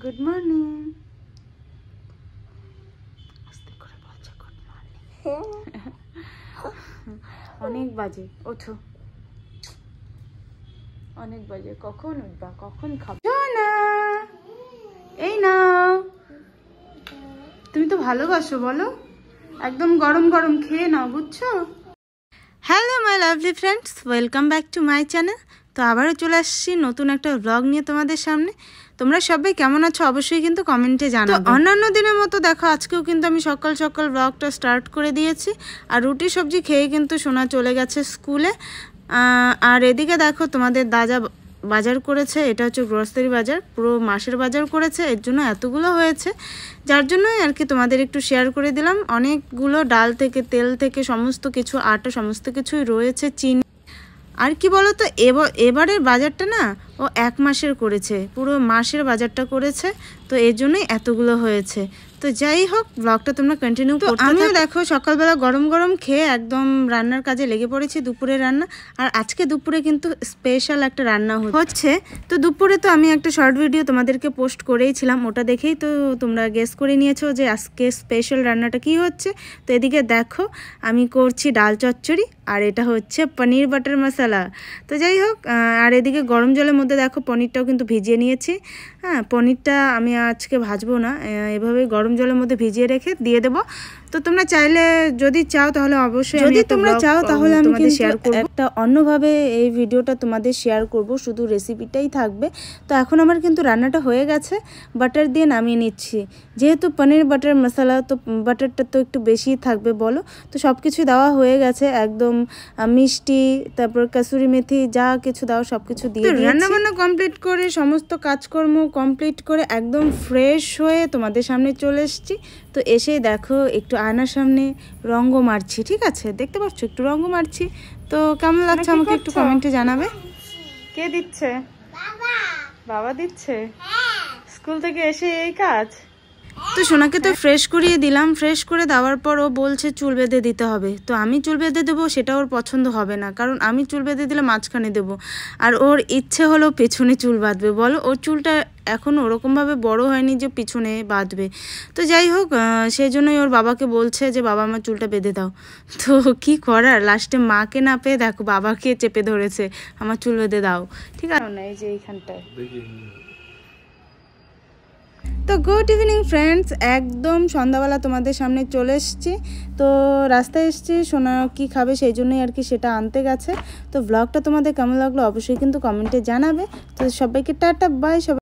Good morning. আস্তে করে বলছে গুড মর্নিং। অনেক বাজে, ওঠো। অনেক বাজে, কখন উঠবা, কখন খাবো না? এই নাও, তুমি তো ভালোবাসো বলো, একদম গরম গরম খেয়ে নাও, বুঝছো? Hello my lovely friends, welcome back to my channel. তো আবারও চলে আসছি নতুন একটা ব্লগ নিয়ে তোমাদের সামনে। তোমরা সবাই কেমন আছো অবশ্যই কিন্তু কমেন্টে জানাবে। তো অন্যান্য দিনের মতো দেখো আজকেও কিন্তু আমি সকাল সকাল ব্লগটা স্টার্ট করে দিয়েছি। আর রুটি সবজি খেয়ে কিন্তু সোনা চলে গেছে স্কুলে। আর এদিকে দেখো তোমাদের দাদা বাজার করেছে, এটা হচ্ছে গ্রোসারি বাজার, পুরো মাসের বাজার করেছে, এর জন্য এতগুলো হয়েছে, যার জন্যই আর কি তোমাদের একটু শেয়ার করে দিলাম। অনেকগুলো ডাল থেকে তেল থেকে সমস্ত কিছু, আটা সমস্ত কিছুই রয়েছে, চিনি। আর কি বলো তো, এবারের বাজারটা না ও 1 মাসের করেছে, পুরো মাসের বাজারটা করেছে, তো এর জন্যই এতগুলো হয়েছে। তো যাই হোক, ব্লগটা তোমরা কন্টিনিউ করতে থাকো। আমিও দেখো সকালবেলা গরম গরম খেয়ে একদম রান্নার কাজে লেগে পড়েছি, দুপুরে রান্না। আর আজকে দুপুরে কিন্তু স্পেশাল একটা রান্না হচ্ছে। তো দুপুরে তো আমি একটা শর্ট ভিডিও তোমাদেরকে পোস্ট করেইছিলাম, ওটা দেখেই তো তোমরা গেস করে নিয়েছো যে আজকে স্পেশাল রান্নাটা কি হচ্ছে। তো এদিকে দেখো আমি করছি ডাল চচ্চড়ি, আর এটা হচ্ছে পনির বাটার মশলা। তো যাই হোক, আর এদিকে গরম জলের মধ্যে দেখো পনিরটাও কিন্তু ভিজিয়ে নিয়েছি। হ্যাঁ, পনিরটা আমি আজকে ভাজবো না, এভাবে গরম জলের মধ্যে ভিজিয়ে রেখে দিয়ে দেবো। তো তোমরা চাইলে যদি চাও তাহলে অবশ্যই, যদি তোমরা চাও তাহলে আমি তোমাদের শেয়ার করব, একটা অন্যভাবে এই ভিডিওটা তোমাদের শেয়ার করব, শুধু রেসিপিটাই থাকবে। তো এখন আমার কিন্তু রান্নাটা হয়ে গেছে, বাটার দিয়ে নামিয়ে নিচ্ছি। যেহেতু পনির বাটার মশলা, তো বাটারটা তো একটু বেশি থাকবে বলো। তো সব কিছু দেওয়া হয়ে গেছে, একদম মিষ্টি, তারপর কাসুরি মেথি, যা কিছু দাও সব কিছু দিয়ে রান্নাবান্না কমপ্লিট করে, সমস্ত কাজকর্ম কমপ্লিট করে একদম ফ্রেশ হয়ে তোমাদের সামনে চলে এসেছি। তো এসে দেখো একটু আয়নার সামনে রঙ্গ মারছি, ঠিক আছে, দেখতে পাচ্ছ একটু রঙ্গ মারছি। তো কেমন লাগছে আমাকে একটু কমেন্টে জানাবে। কে দিচ্ছে? বাবা দিচ্ছে স্কুল থেকে এসে এই কাজ। তো সোনাকে তো ফ্রেশ করিয়ে দিলাম, ফ্রেশ করে দেওয়ার পর ও বলছে চুল বেঁধে দিতে হবে। তো আমি চুল বেঁধে দেবো, সেটা ওর পছন্দ হবে না, কারণ আমি চুল বেঁধে দিলে মাঝখানে দেবো, আর ওর ইচ্ছে হলো পেছনে চুল বাঁধবে। বলো, ওর চুলটা এখন ওরকমভাবে বড় হয়নি যে পিছনে বাঁধবে। তো যাই হোক, সেই জন্যই ওর বাবাকে বলছে যে বাবা আমার চুলটা বেঁধে দাও। তো কি করার, লাস্টে মাকে না পেয়ে দেখো বাবাকে চেপে ধরেছে, আমার চুল বেঁধে দাও, ঠিক আছে না, এই যে এইখানটায়। তো গুড ইভিনিং ফ্রেন্ডস, একদম সন্ধ্যাবেলা তোমাদের সামনে চলে এসেছি। তো রাস্তায় এসেছি, সোনা কি খাবে সেই জন্যই আর কি সেটা আনতে গেছে। তো ব্লগটা তোমাদের কেমন লাগলো অবশ্যই কিন্তু কমেন্টে জানাবে। তো সবাইকে টাটা, বাই। সবাই